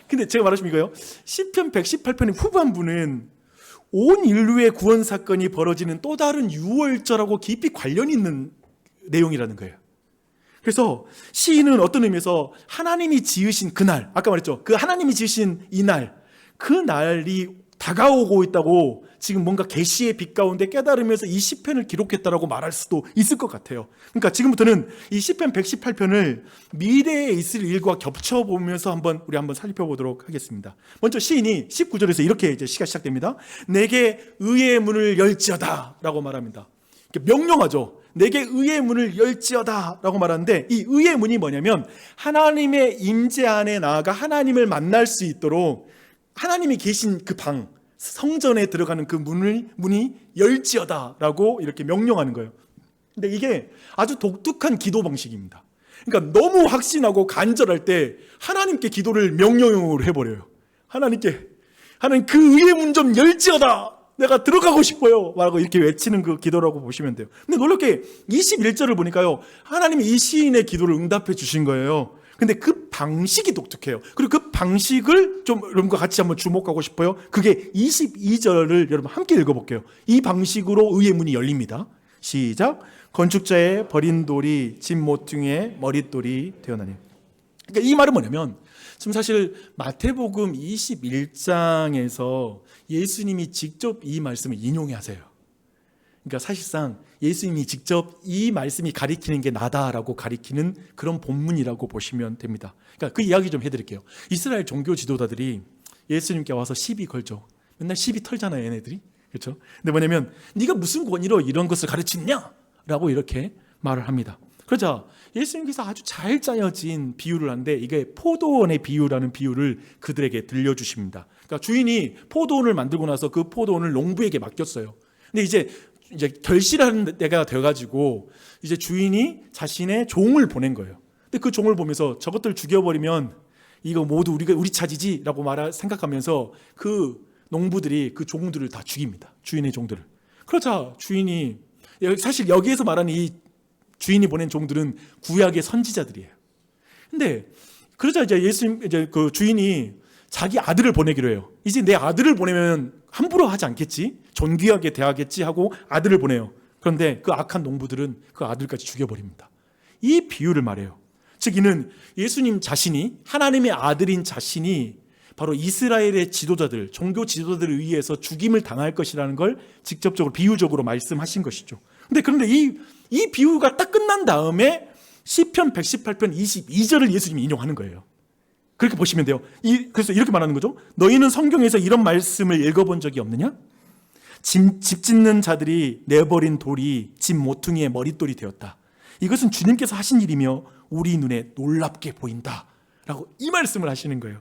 A: 근데 제가 말하자면 이거예요. 시편 118편의 후반부는 온 인류의 구원 사건이 벌어지는 또 다른 유월절하고 깊이 관련이 있는 내용이라는 거예요. 그래서 시인은 어떤 의미에서 하나님이 지으신 그날, 아까 말했죠. 그 하나님이 지으신 이날, 그 날이 다가오고 있다고 지금 뭔가 계시의 빛 가운데 깨달으면서 이 시편을 기록했다라고 말할 수도 있을 것 같아요. 그러니까 지금부터는 이 시편 118편을 미래에 있을 일과 겹쳐보면서 우리 한번 살펴보도록 하겠습니다. 먼저 시인이 19절에서 이렇게 이제 시가 시작됩니다. 내게 의의 문을 열지어다 라고 말합니다. 명령하죠. 내게 의의 문을 열지어다 라고 말하는데, 이 의의 문이 뭐냐면 하나님의 임재 안에 나아가 하나님을 만날 수 있도록 하나님이 계신 그 방, 성전에 들어가는 그 문이 열지어다 라고 이렇게 명령하는 거예요. 근데 이게 아주 독특한 기도 방식입니다. 그러니까 너무 확신하고 간절할 때 하나님께 기도를 명령으로 해버려요. 하나님 그 의의 문 좀 열지어다, 내가 들어가고 싶어요 라고 이렇게 외치는 그 기도라고 보시면 돼요. 근데 놀랍게 21절을 보니까요, 하나님이 이 시인의 기도를 응답해 주신 거예요. 근데 그 방식이 독특해요. 그리고 그 방식을 좀 여러분과 같이 한번 주목하고 싶어요. 그게 22절을 여러분 함께 읽어볼게요. 이 방식으로 의의 문이 열립니다. 시작. 건축자의 버린 돌이 집 모퉁이의 머릿돌이 되어나니. 그러니까 이 말은 뭐냐면, 지금 사실 마태복음 21장에서 예수님이 직접 이 말씀을 인용해 하세요. 그러니까 사실상 예수님이 직접 이 말씀이 가리키는 게 나다라고 가리키는 그런 본문이라고 보시면 됩니다. 그러니까 그 이야기 좀 해드릴게요. 이스라엘 종교 지도자들이 예수님께 와서 시비 걸죠. 맨날 시비 털잖아요, 얘네들이. 그렇죠? 근데 뭐냐면 네가 무슨 권위로 이런 것을 가르치느냐? 라고 이렇게 말을 합니다. 그러자 예수님께서 아주 잘 짜여진 비유를 하는데, 이게 포도원의 비유라는 비유를 그들에게 들려주십니다. 그러니까 주인이 포도원을 만들고 나서 그 포도원을 농부에게 맡겼어요. 근데 이제 결실하는 때가 돼가지고 이제 주인이 자신의 종을 보낸 거예요. 근데 그 종을 보면서 저것들 죽여버리면 이거 모두 우리 차지지라고 생각하면서 그 농부들이 그 종들을 다 죽입니다. 주인의 종들을. 그러자 주인이, 사실 여기에서 말하는 이 주인이 보낸 종들은 구약의 선지자들이에요. 근데 그러자 이제 그 주인이 자기 아들을 보내기로 해요. 이제 내 아들을 보내면 함부로 하지 않겠지, 존귀하게 대하겠지 하고 아들을 보내요. 그런데 그 악한 농부들은 그 아들까지 죽여버립니다. 이 비유를 말해요. 즉 이는 예수님 자신이, 하나님의 아들인 자신이 바로 이스라엘의 지도자들, 종교 지도자들에 의해서 죽임을 당할 것이라는 걸 직접적으로 비유적으로 말씀하신 것이죠. 그런데 이 비유가 딱 끝난 다음에 시편 118편 22절을 예수님이 인용하는 거예요. 그렇게 보시면 돼요. 그래서 이렇게 말하는 거죠. 너희는 성경에서 이런 말씀을 읽어본 적이 없느냐? 집 짓는 자들이 내버린 돌이 집 모퉁이의 머릿돌이 되었다. 이것은 주님께서 하신 일이며 우리 눈에 놀랍게 보인다 라고 이 말씀을 하시는 거예요.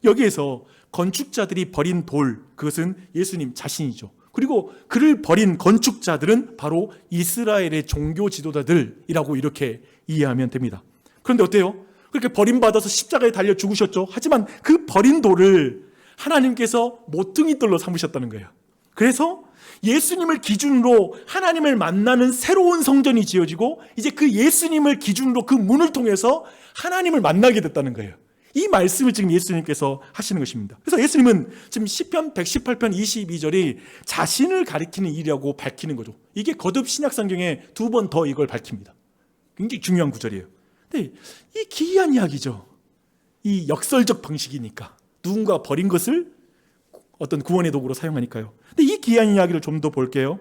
A: 여기에서 건축자들이 버린 돌, 그것은 예수님 자신이죠. 그리고 그를 버린 건축자들은 바로 이스라엘의 종교 지도자들이라고 이렇게 이해하면 됩니다. 그런데 어때요? 그렇게 버림받아서 십자가에 달려 죽으셨죠. 하지만 그 버린 돌을 하나님께서 모퉁이 돌로 삼으셨다는 거예요. 그래서 예수님을 기준으로 하나님을 만나는 새로운 성전이 지어지고, 이제 그 예수님을 기준으로 그 문을 통해서 하나님을 만나게 됐다는 거예요. 이 말씀을 지금 예수님께서 하시는 것입니다. 그래서 예수님은 지금 시편 118편 22절이 자신을 가리키는 일이라고 밝히는 거죠. 이게 거듭 신약성경에 2번 더 이걸 밝힙니다. 굉장히 중요한 구절이에요. 근데 이 기이한 이야기죠. 이 역설적 방식이니까, 누군가 버린 것을 어떤 구원의 도구로 사용하니까요. 근데 이 기이한 이야기를 좀 더 볼게요.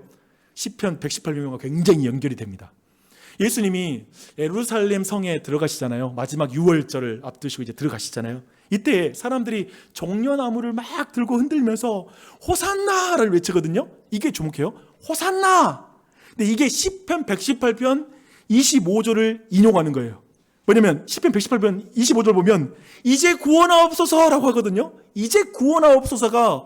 A: 시편 118편과 굉장히 연결이 됩니다. 예수님이 예루살렘 성에 들어가시잖아요. 마지막 유월절을 앞두시고 이제 들어가시잖아요. 이때 사람들이 종려나무를 막 들고 흔들면서 호산나를 외치거든요. 이게 주목해요. 호산나. 근데 이게 시편 118편 25절을 인용하는 거예요. 뭐냐면 시편 118편 25절 보면 이제 구원하옵소서라고 하거든요. 이제 구원하옵소서가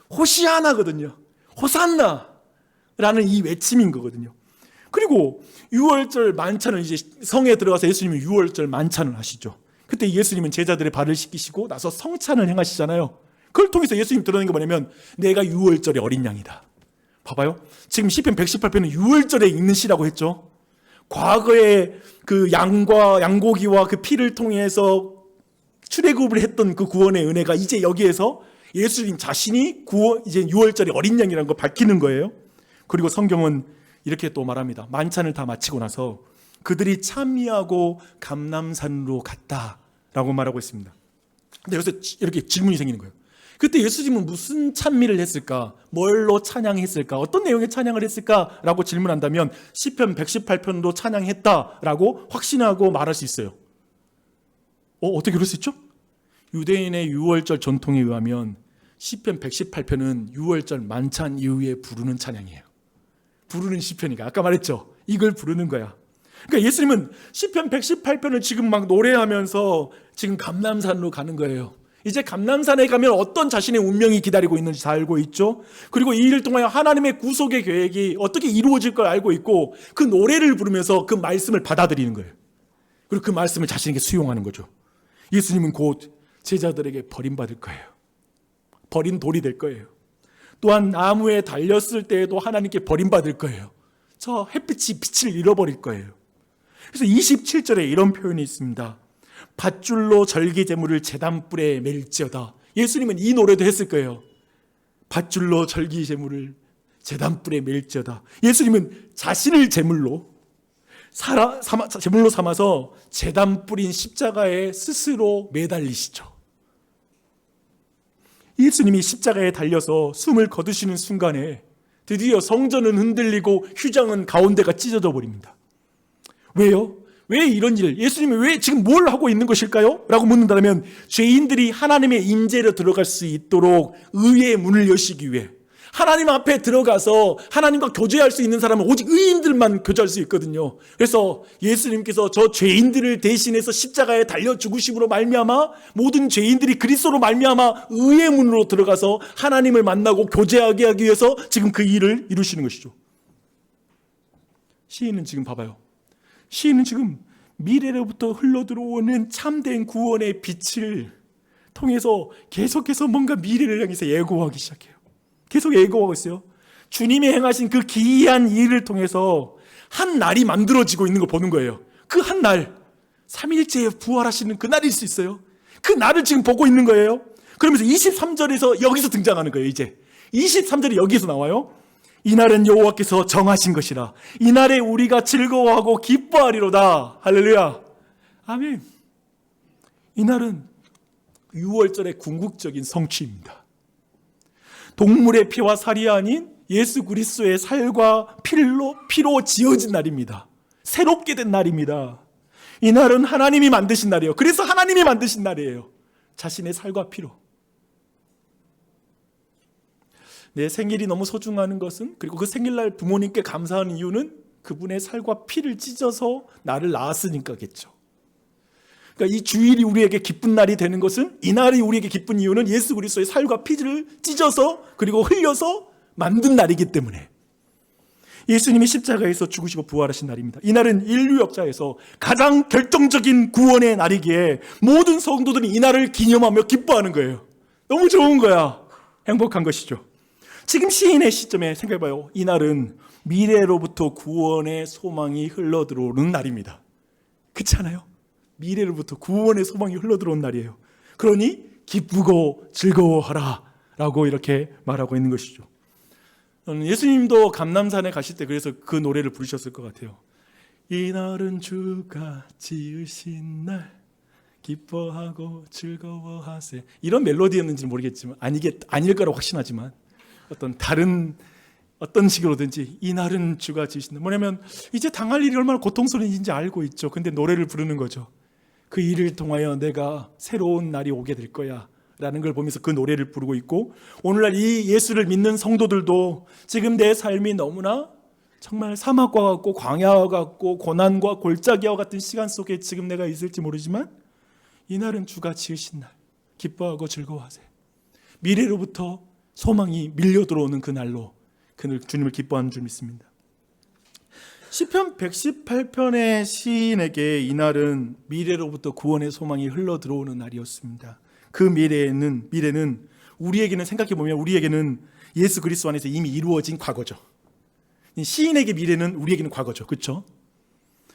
A: 호시아나거든요. 호산나라는 이 외침인 거거든요. 그리고 유월절 만찬을 이제 성에 들어가서 예수님이 유월절 만찬을 하시죠. 그때 예수님은 제자들의 발을 씻기시고 나서 성찬을 행하시잖아요. 그걸 통해서 예수님 드러낸 게 뭐냐면 내가 유월절의 어린 양이다. 봐봐요. 지금 시편 118편은 유월절에 읽는 시라고 했죠. 과거에 그 양고기와 그 피를 통해서 출애굽을 했던 그 구원의 은혜가 이제 여기에서 예수님 자신이 이제 유월절의 어린 양이라는 걸 밝히는 거예요. 그리고 성경은 이렇게 또 말합니다. 만찬을 다 마치고 나서 그들이 찬미하고 감람산으로 갔다라고 말하고 있습니다. 근데 여기서 이렇게 질문이 생기는 거예요. 그때 예수님은 무슨 찬미를 했을까? 뭘로 찬양했을까? 어떤 내용의 찬양을 했을까? 라고 질문한다면 시편 118편으로 찬양했다라고 확신하고 말할 수 있어요. 어떻게 그럴 수 있죠? 유대인의 유월절 전통에 의하면 시편 118편은 유월절 만찬 이후에 부르는 찬양이에요. 부르는 시편이니까 아까 말했죠. 이걸 부르는 거야. 그러니까 예수님은 시편 118편을 지금 막 노래하면서 지금 감람산으로 가는 거예요. 이제 감람산에 가면 어떤 자신의 운명이 기다리고 있는지 다 알고 있죠. 그리고 이 일을 통하여 하나님의 구속의 계획이 어떻게 이루어질 걸 알고 있고 그 노래를 부르면서 그 말씀을 받아들이는 거예요. 그리고 그 말씀을 자신에게 수용하는 거죠. 예수님은 곧 제자들에게 버림받을 거예요. 버린 돌이 될 거예요. 또한 나무에 달렸을 때에도 하나님께 버림받을 거예요. 저 햇빛이 빛을 잃어버릴 거예요. 그래서 27절에 이런 표현이 있습니다. 밧줄로 절기제물을 제단불에 맬지어다. 예수님은 이 노래도 했을 거예요. 밧줄로 절기제물을 제단불에 맬지어다. 예수님은 자신을 제물로 삼아서 제단불인 십자가에 스스로 매달리시죠. 예수님이 십자가에 달려서 숨을 거두시는 순간에 드디어 성전은 흔들리고 휘장은 가운데가 찢어져 버립니다. 왜요? 왜 이런 일, 예수님이 왜 지금 뭘 하고 있는 것일까요? 라고 묻는다면 죄인들이 하나님의 임재로 들어갈 수 있도록 의의 문을 여시기 위해, 하나님 앞에 들어가서 하나님과 교제할 수 있는 사람은 오직 의인들만 교제할 수 있거든요. 그래서 예수님께서 저 죄인들을 대신해서 십자가에 달려 죽으심으로 말미암아 모든 죄인들이 그리스도로 말미암아 의의 문으로 들어가서 하나님을 만나고 교제하게 하기 위해서 지금 그 일을 이루시는 것이죠. 시인은 지금 봐봐요. 시인은 지금 미래로부터 흘러들어오는 참된 구원의 빛을 통해서 계속해서 뭔가 미래를 향해서 예고하기 시작해요. 계속 예고하고 있어요. 주님이 행하신 그 기이한 일을 통해서 한 날이 만들어지고 있는 걸 보는 거예요. 그 한 날, 3일째에 부활하시는 그 날일 수 있어요. 그 날을 지금 보고 있는 거예요. 그러면서 23절에서 여기서 등장하는 거예요. 이제 23절이 여기서 나와요. 이날은 여호와께서 정하신 것이라 이날에 우리가 즐거워하고 기뻐하리로다. 할렐루야. 아멘. 이날은 6월절의 궁극적인 성취입니다. 동물의 피와 살이 아닌 예수 그리스도의 살과 피로 지어진 날입니다. 새롭게 된 날입니다. 이날은 하나님이 만드신 날이에요. 그래서 하나님이 만드신 날이에요. 자신의 살과 피로. 내 생일이 너무 소중한 것은, 그리고 그 생일날 부모님께 감사하는 이유는 그분의 살과 피를 찢어서 나를 낳았으니까겠죠. 그러니까 이 주일이 우리에게 기쁜 날이 되는 것은, 이 날이 우리에게 기쁜 이유는 예수 그리스도의 살과 피를 찢어서 그리고 흘려서 만든 날이기 때문에, 예수님이 십자가에서 죽으시고 부활하신 날입니다. 이 날은 인류 역사에서 가장 결정적인 구원의 날이기에 모든 성도들이 이 날을 기념하며 기뻐하는 거예요. 너무 좋은 거야. 행복한 것이죠. 지금 시인의 시점에 생각해봐요. 이 날은 미래로부터 구원의 소망이 흘러들어오는 날입니다. 그렇지 않아요? 미래로부터 구원의 소망이 흘러들어온 날이에요. 그러니 기쁘고 즐거워하라 라고 이렇게 말하고 있는 것이죠. 예수님도 감람산에 가실 때 그래서 그 노래를 부르셨을 것 같아요. 이 날은 주가 지으신 날 기뻐하고 즐거워하세. 이런 멜로디였는지는 모르겠지만, 아닐 거라고 확신하지만 어떤 식으로든지 이 날은 주가 지으신 날. 뭐냐면 이제 당할 일이 얼마나 고통스러운지 알고 있죠. 근데 노래를 부르는 거죠. 그 일을 통하여 내가 새로운 날이 오게 될 거야 라는 걸 보면서 그 노래를 부르고 있고, 오늘날 이 예수를 믿는 성도들도 지금 내 삶이 너무나 정말 사막과 같고 광야와 같고 고난과 골짜기와 같은 시간 속에 지금 내가 있을지 모르지만, 이 날은 주가 지으신 날 기뻐하고 즐거워하세요. 미래로부터 소망이 밀려 들어오는 그 날로 주님을 기뻐하는 줄 믿습니다. 시편 118편의 시인에게 이날은 미래로부터 구원의 소망이 흘러 들어오는 날이었습니다. 그 미래는 우리에게는, 생각해보면 우리에게는 예수 그리스도 안에서 이미 이루어진 과거죠. 시인에게 미래는 우리에게는 과거죠. 그렇죠?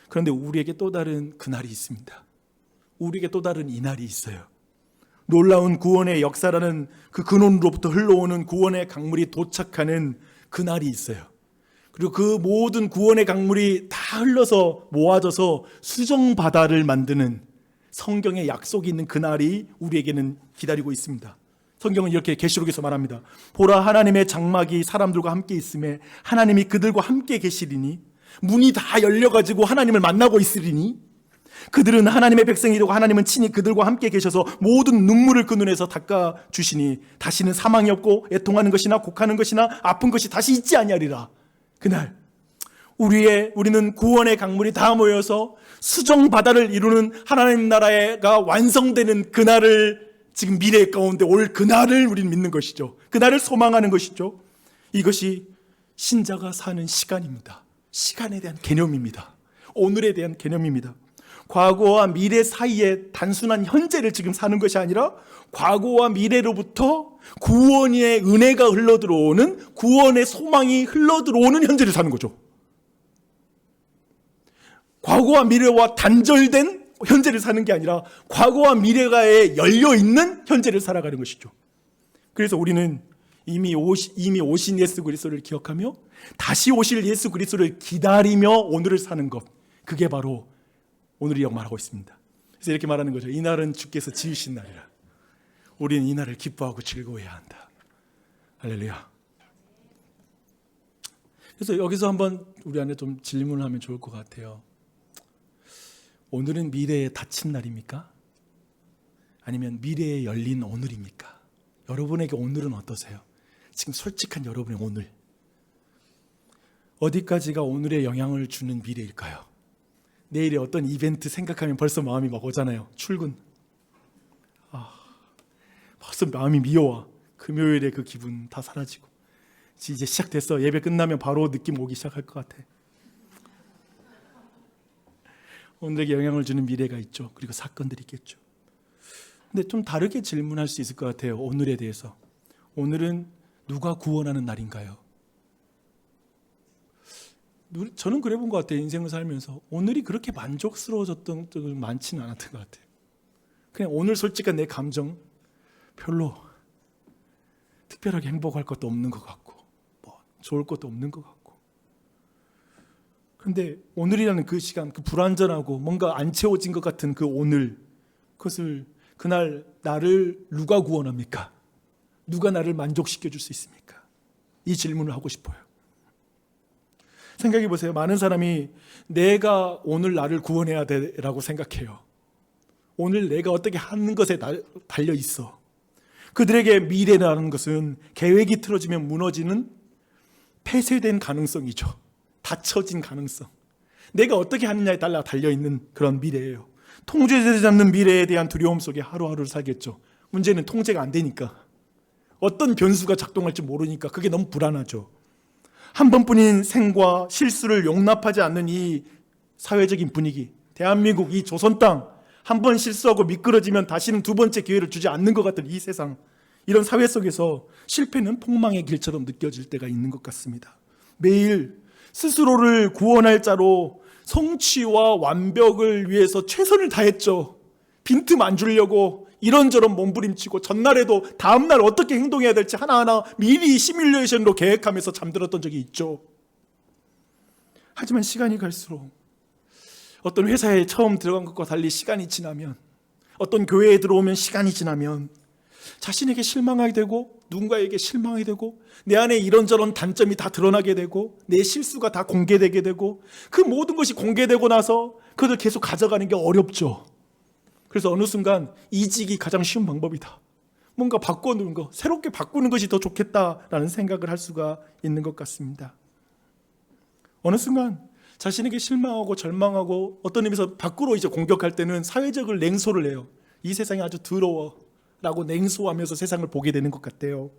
A: 그런데 우리에게 또 다른 그날이 있습니다. 우리에게 또 다른 이날이 있어요. 놀라운 구원의 역사라는 그 근원으로부터 흘러오는 구원의 강물이 도착하는 그날이 있어요. 그리고 그 모든 구원의 강물이 다 흘러서 모아져서 수정바다를 만드는 성경에 약속이 있는 그날이 우리에게는 기다리고 있습니다. 성경은 이렇게 계시록에서 말합니다. 보라, 하나님의 장막이 사람들과 함께 있음에 하나님이 그들과 함께 계시리니 문이 다 열려가지고 하나님을 만나고 있으리니 그들은 하나님의 백성이 되고 하나님은 친히 그들과 함께 계셔서 모든 눈물을 그 눈에서 닦아주시니 다시는 사망이 없고 애통하는 것이나 곡하는 것이나 아픈 것이 다시 있지 아니하리라. 그날 우리는 구원의 강물이 다 모여서 수정 바다를 이루는 하나님 나라가 완성되는 그날을, 지금 미래 가운데 올 그날을 우리는 믿는 것이죠. 그날을 소망하는 것이죠. 이것이 신자가 사는 시간입니다. 시간에 대한 개념입니다. 오늘에 대한 개념입니다. 과거와 미래 사이에 단순한 현재를 지금 사는 것이 아니라 과거와 미래로부터 구원의 은혜가 흘러들어오는, 구원의 소망이 흘러들어오는 현재를 사는 거죠. 과거와 미래와 단절된 현재를 사는 게 아니라 과거와 미래가에 열려있는 현재를 살아가는 것이죠. 그래서 우리는 이미 오신 예수 그리스도를 기억하며 다시 오실 예수 그리스도를 기다리며 오늘을 사는 것, 그게 바로 오늘이라고 말하고 있습니다. 그래서 이렇게 말하는 거죠. 이 날은 주께서 지으신 날이라. 우리는 이 날을 기뻐하고 즐거워해야 한다. 할렐루야. 그래서 여기서 한번 우리 안에 좀 질문을 하면 좋을 것 같아요. 오늘은 미래에 닫힌 날입니까? 아니면 미래에 열린 오늘입니까? 여러분에게 오늘은 어떠세요? 지금 솔직한 여러분의 오늘, 어디까지가 오늘의 영향을 주는 미래일까요? 내일의 어떤 이벤트 생각하면 벌써 마음이 막 오잖아요. 출근, 벌써 마음이 미어와. 금요일에 그 기분 다 사라지고 이제 시작됐어. 예배 끝나면 바로 느낌 오기 시작할 것 같아. 오늘에게 영향을 주는 미래가 있죠. 그리고 사건들이 있겠죠. 근데 좀 다르게 질문할 수 있을 것 같아요. 오늘에 대해서. 오늘은 누가 구원하는 날인가요? 저는 그래 본 것 같아요. 인생을 살면서 오늘이 그렇게 만족스러워졌던 적은 많지는 않았던 것 같아요. 그냥 오늘 솔직한 내 감정, 별로 특별하게 행복할 것도 없는 것 같고 뭐 좋을 것도 없는 것 같고. 그런데 오늘이라는 그 시간, 그 불완전하고 뭔가 안 채워진 것 같은 그 오늘, 그것을, 그날 나를 누가 구원합니까? 누가 나를 만족시켜 줄 수 있습니까? 이 질문을 하고 싶어요. 생각해 보세요. 많은 사람이 내가 오늘 나를 구원해야 되라고 생각해요. 오늘 내가 어떻게 하는 것에 달려 있어. 그들에게 미래라는 것은 계획이 틀어지면 무너지는 폐쇄된 가능성이죠. 닫혀진 가능성. 내가 어떻게 하느냐에 따라 달려있는 그런 미래예요. 통제되지 않는 미래에 대한 두려움 속에 하루하루를 살겠죠. 문제는 통제가 안 되니까, 어떤 변수가 작동할지 모르니까 그게 너무 불안하죠. 한 번뿐인 생과 실수를 용납하지 않는 이 사회적인 분위기, 대한민국 이 조선 땅, 한 번 실수하고 미끄러지면 다시는 두 번째 기회를 주지 않는 것 같은 이 세상, 이런 사회 속에서 실패는 폭망의 길처럼 느껴질 때가 있는 것 같습니다. 매일 스스로를 구원할 자로 성취와 완벽을 위해서 최선을 다했죠. 빈틈 안 주려고 이런저런 몸부림치고 전날에도 다음날 어떻게 행동해야 될지 하나하나 미리 시뮬레이션으로 계획하면서 잠들었던 적이 있죠. 하지만 시간이 갈수록, 어떤 회사에 처음 들어간 것과 달리 시간이 지나면, 어떤 교회에 들어오면 시간이 지나면 자신에게 실망하게 되고 누군가에게 실망하게 되고 내 안에 이런저런 단점이 다 드러나게 되고 내 실수가 다 공개되게 되고, 그 모든 것이 공개되고 나서 그걸 계속 가져가는 게 어렵죠. 그래서 어느 순간 이직이 가장 쉬운 방법이다. 뭔가 바꾸는 거, 새롭게 바꾸는 것이 더 좋겠다라는 생각을 할 수가 있는 것 같습니다. 어느 순간 자신에게 실망하고 절망하고 어떤 의미에서 밖으로 이제 공격할 때는 사회적으로 냉소를 해요. 이 세상이 아주 더러워 라고 냉소하면서 세상을 보게 되는 것 같아요.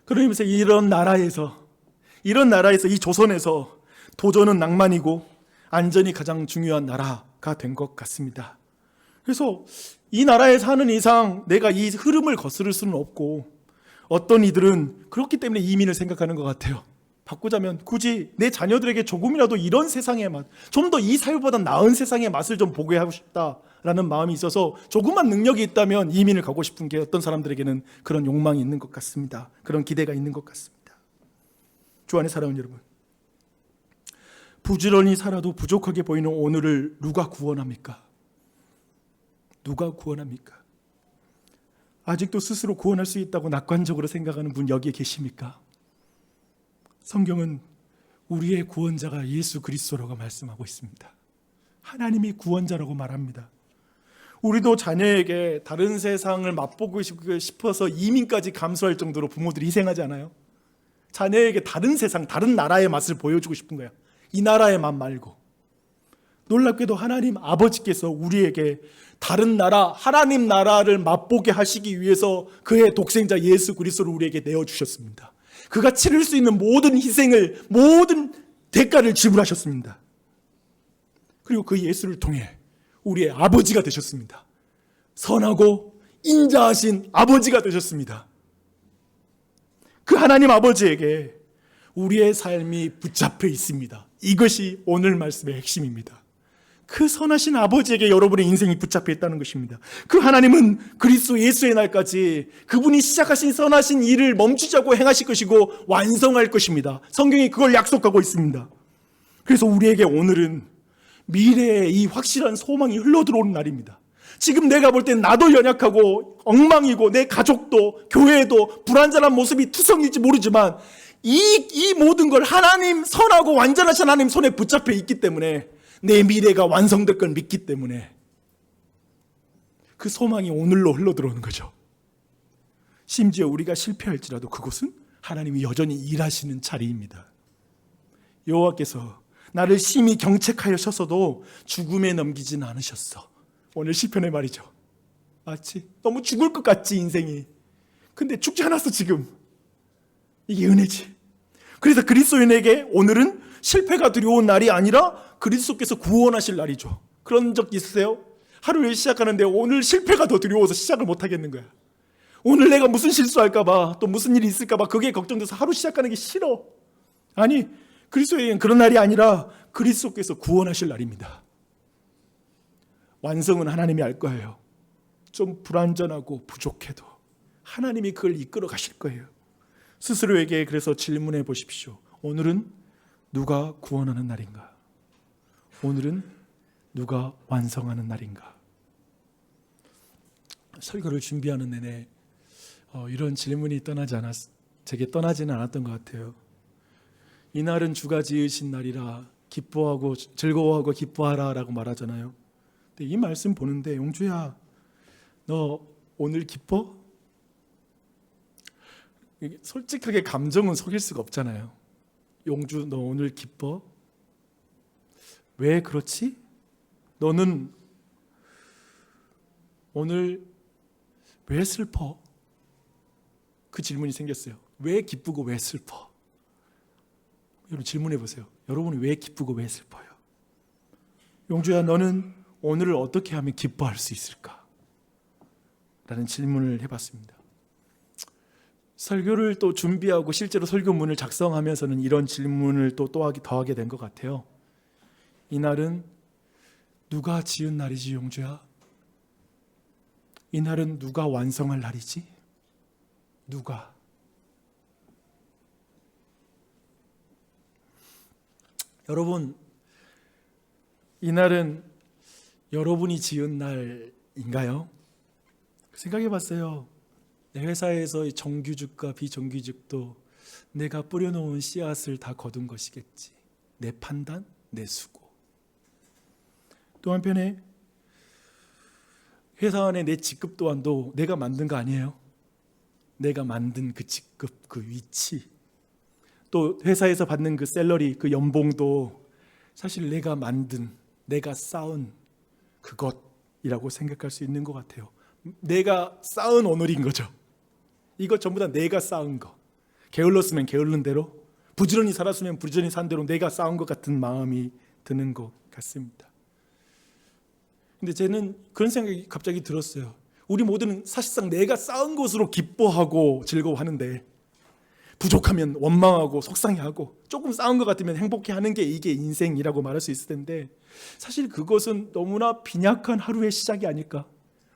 A: 그러면서 이런 나라에서 이 조선에서 도전은 낭만이고 안전이 가장 중요한 나라가 된 것 같습니다. 그래서 이 나라에 사는 이상 내가 이 흐름을 거스를 수는 없고, 어떤 이들은 그렇기 때문에 이민을 생각하는 것 같아요. 바꾸자면 굳이 내 자녀들에게 조금이라도 이런 세상의 맛, 좀 더 이 사회보다 나은 세상의 맛을 좀 보게 하고 싶다라는 마음이 있어서 조금만 능력이 있다면 이민을 가고 싶은 게 어떤 사람들에게는 그런 욕망이 있는 것 같습니다. 그런 기대가 있는 것 같습니다. 주 안에 사랑하는 여러분, 부지런히 살아도 부족하게 보이는 오늘을 누가 구원합니까? 누가 구원합니까? 아직도 스스로 구원할 수 있다고 낙관적으로 생각하는 분 여기에 계십니까? 성경은 우리의 구원자가 예수 그리스도라고 말씀하고 있습니다. 하나님이 구원자라고 말합니다. 우리도 자녀에게 다른 세상을 맛보고 싶어서 이민까지 감수할 정도로 부모들이 희생하지 않아요? 자녀에게 다른 세상, 다른 나라의 맛을 보여주고 싶은 거야. 이 나라의 맛 말고. 놀랍게도 하나님 아버지께서 우리에게 다른 나라, 하나님 나라를 맛보게 하시기 위해서 그의 독생자 예수 그리스도를 우리에게 내어주셨습니다. 그가 치를 수 있는 모든 희생을, 모든 대가를 지불하셨습니다. 그리고 그 예수를 통해 우리의 아버지가 되셨습니다. 선하고 인자하신 아버지가 되셨습니다. 그 하나님 아버지에게 우리의 삶이 붙잡혀 있습니다. 이것이 오늘 말씀의 핵심입니다. 그 선하신 아버지에게 여러분의 인생이 붙잡혀 있다는 것입니다. 그 하나님은 그리스도 예수의 날까지 그분이 시작하신 선하신 일을 멈추지 않고 행하실 것이고 완성할 것입니다. 성경이 그걸 약속하고 있습니다. 그래서 우리에게 오늘은 미래의 이 확실한 소망이 흘러들어오는 날입니다. 지금 내가 볼 땐 나도 연약하고 엉망이고 내 가족도 교회도 불완전한 모습이 투성일지 모르지만 이 모든 걸 하나님 선하고 완전하신 하나님 손에 붙잡혀 있기 때문에 내 미래가 완성될 걸 믿기 때문에 그 소망이 오늘로 흘러들어오는 거죠. 심지어 우리가 실패할지라도 그곳은 하나님이 여전히 일하시는 자리입니다. 여호와께서 나를 심히 경책하셨어도 죽음에 넘기지는 않으셨어. 오늘 시편의 말이죠. 마치 너무 죽을 것 같지 인생이. 근데 죽지 않았어 지금. 이게 은혜지. 그래서 그리스도인에게 오늘은 실패가 두려운 날이 아니라 그리스도께서 구원하실 날이죠. 그런 적 있으세요? 하루를 시작하는데 오늘 실패가 더 두려워서 시작을 못 하겠는 거야. 오늘 내가 무슨 실수할까 봐, 또 무슨 일이 있을까 봐 그게 걱정돼서 하루 시작하는 게 싫어. 아니, 그리스도에게는 그런 날이 아니라 그리스도께서 구원하실 날입니다. 완성은 하나님이 할 거예요. 좀 불완전하고 부족해도 하나님이 그걸 이끌어 가실 거예요. 스스로에게 그래서 질문해 보십시오. 오늘은 누가 구원하는 날인가? 오늘은 누가 완성하는 날인가? 설교를 준비하는 내내 이런 질문이 제게 떠나지는 않았던 것 같아요. 이날은 주가 지으신 날이라 기뻐하고 즐거워하고 기뻐하라 라고 말하잖아요. 근데 이 말씀 보는데 용주야 너 오늘 기뻐? 솔직하게 감정은 속일 수가 없잖아요. 용주 너 오늘 기뻐? 왜 그렇지? 너는 오늘 왜 슬퍼? 그 질문이 생겼어요. 왜 기쁘고 왜 슬퍼? 여러분 질문해 보세요. 여러분이 왜 기쁘고 왜 슬퍼요? 용주야 너는 오늘을 어떻게 하면 기뻐할 수 있을까? 라는 질문을 해봤습니다. 설교를 또 준비하고 실제로 설교문을 작성하면서는 이런 질문을 또 더하게 된 것 같아요. 이날은 누가 지은 날이지 용주야? 이날은 누가 완성할 날이지? 누가? 여러분, 이날은 여러분이 지은 날인가요? 생각해 봤어요. 내 회사에서의 정규직과 비정규직도 내가 뿌려놓은 씨앗을 다 거둔 것이겠지. 내 판단, 내 수고. 또 한편에 회사 안에 내 직급 또한도 내가 만든 거 아니에요. 내가 만든 그 직급, 그 위치, 또 회사에서 받는 그 샐러리, 그 연봉도 사실 내가 만든, 내가 쌓은 그것이라고 생각할 수 있는 것 같아요. 내가 쌓은 오늘인 거죠. 이거 전부 다 내가 쌓은 거. 게을렀으면 게을른 대로, 부지런히 살았으면 부지런히 산 대로 내가 쌓은 것 같은 마음이 드는 것 같습니다. 근데 저는 그런 생각이 갑자기 들었어요. 우리 모두는 사실상 내가 쌓은 것으로 기뻐하고 즐거워하는데 부족하면 원망하고 속상해하고 조금 쌓은 것 같으면 행복해하는 게 이게 인생이라고 말할 수 있을 텐데 사실 그것은 너무나 빈약한 하루의 시작이 아닐까?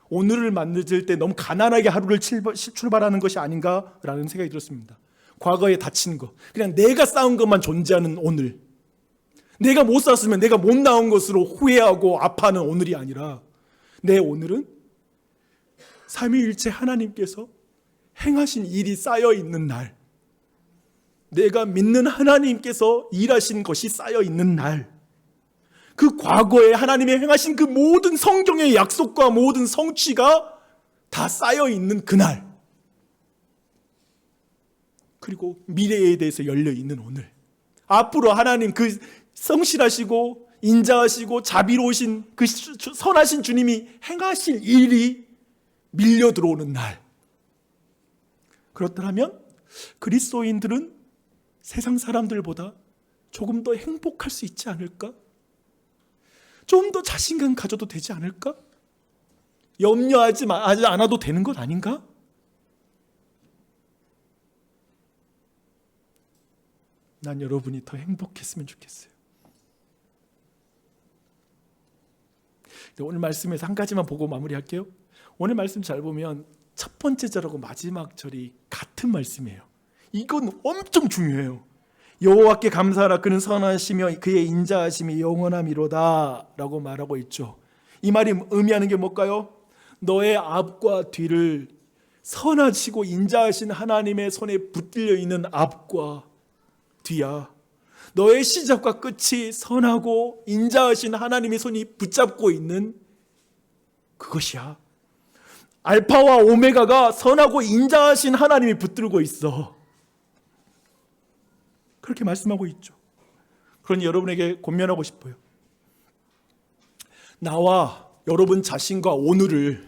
A: 오늘을 만들 때 너무 가난하게 하루를 출발하는 것이 아닌가라는 생각이 들었습니다. 과거에 다친 거, 그냥 내가 쌓은 것만 존재하는 오늘, 내가 못 쌓았으면 내가 못 나온 것으로 후회하고 아파하는 오늘이 아니라 내 오늘은 삼위일체 하나님께서 행하신 일이 쌓여 있는 날, 내가 믿는 하나님께서 일하신 것이 쌓여 있는 날, 그 과거에 하나님이 행하신 그 모든 성경의 약속과 모든 성취가 다 쌓여 있는 그날, 그리고 미래에 대해서 열려 있는 오늘, 앞으로 하나님 그 성실하시고 인자하시고 자비로우신 그 선하신 주님이 행하실 일이 밀려 들어오는 날, 그렇다면 그리스도인들은 세상 사람들보다 조금 더 행복할 수 있지 않을까? 좀 더 자신감 가져도 되지 않을까? 염려하지 않아도 되는 것 아닌가? 난 여러분이 더 행복했으면 좋겠어요. 오늘 말씀에서 한 가지만 보고 마무리할게요. 오늘 말씀 잘 보면 첫 번째 절하고 마지막 절이 같은 말씀이에요. 이건 엄청 중요해요. 여호와께 감사하라, 그는 선하시며 그의 인자하심이 영원함이로다 라고 말하고 있죠. 이 말이 의미하는 게 뭘까요? 너의 앞과 뒤를 선하시고 인자하신 하나님의 손에 붙들려 있는 앞과 뒤야. 너의 시작과 끝이 선하고 인자하신 하나님의 손이 붙잡고 있는 그것이야. 알파와 오메가가 선하고 인자하신 하나님이 붙들고 있어. 그렇게 말씀하고 있죠. 그러니 여러분에게 권면하고 싶어요. 나와 여러분 자신과 오늘을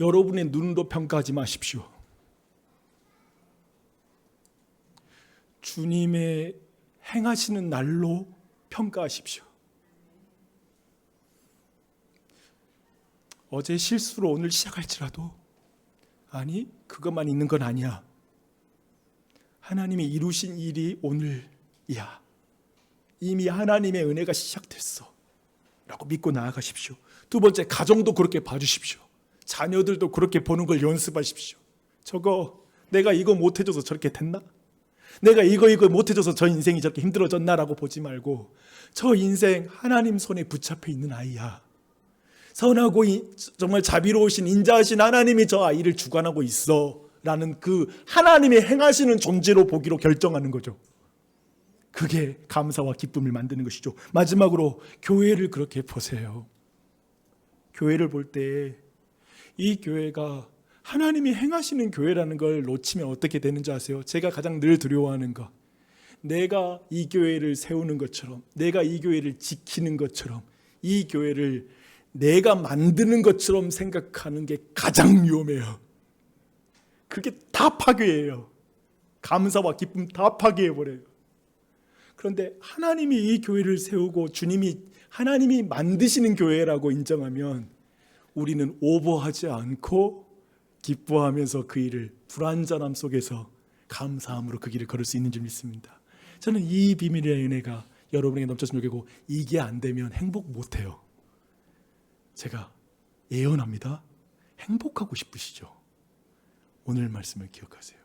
A: 여러분의 눈으로 평가하지 마십시오. 주님의 행하시는 날로 평가하십시오. 어제 실수로 오늘 시작할지라도, 아니 그것만 있는 건 아니야. 하나님이 이루신 일이 오늘이야. 이미 하나님의 은혜가 시작됐어 라고 믿고 나아가십시오. 두 번째, 가정도 그렇게 봐주십시오. 자녀들도 그렇게 보는 걸 연습하십시오. 내가 이거 못해줘서 저렇게 됐나? 내가 이거 못해줘서 저 인생이 저렇게 힘들어졌나라고 보지 말고, 저 인생 하나님 손에 붙잡혀 있는 아이야. 선하고 정말 자비로우신 인자하신 하나님이 저 아이를 주관하고 있어 라는 그 하나님이 행하시는 존재로 보기로 결정하는 거죠. 그게 감사와 기쁨을 만드는 것이죠. 마지막으로 교회를 그렇게 보세요. 교회를 볼 때 이 교회가 하나님이 행하시는 교회라는 걸 놓치면 어떻게 되는지 아세요? 제가 가장 늘 두려워하는 거, 내가 이 교회를 세우는 것처럼, 내가 이 교회를 지키는 것처럼, 이 교회를 내가 만드는 것처럼 생각하는 게 가장 위험해요. 그게 다 파괴예요. 감사와 기쁨 다 파괴해버려요. 그런데 하나님이 이 교회를 세우고 하나님이 만드시는 교회라고 인정하면 우리는 오버하지 않고 기뻐하면서 그 일을 불완전함 속에서 감사함으로 그 길을 걸을 수 있는 줄 믿습니다. 저는 이 비밀의 은혜가 여러분에게 넘쳤으면 좋겠고, 이게 안 되면 행복 못해요. 제가 예언합니다. 행복하고 싶으시죠? 오늘 말씀을 기억하세요.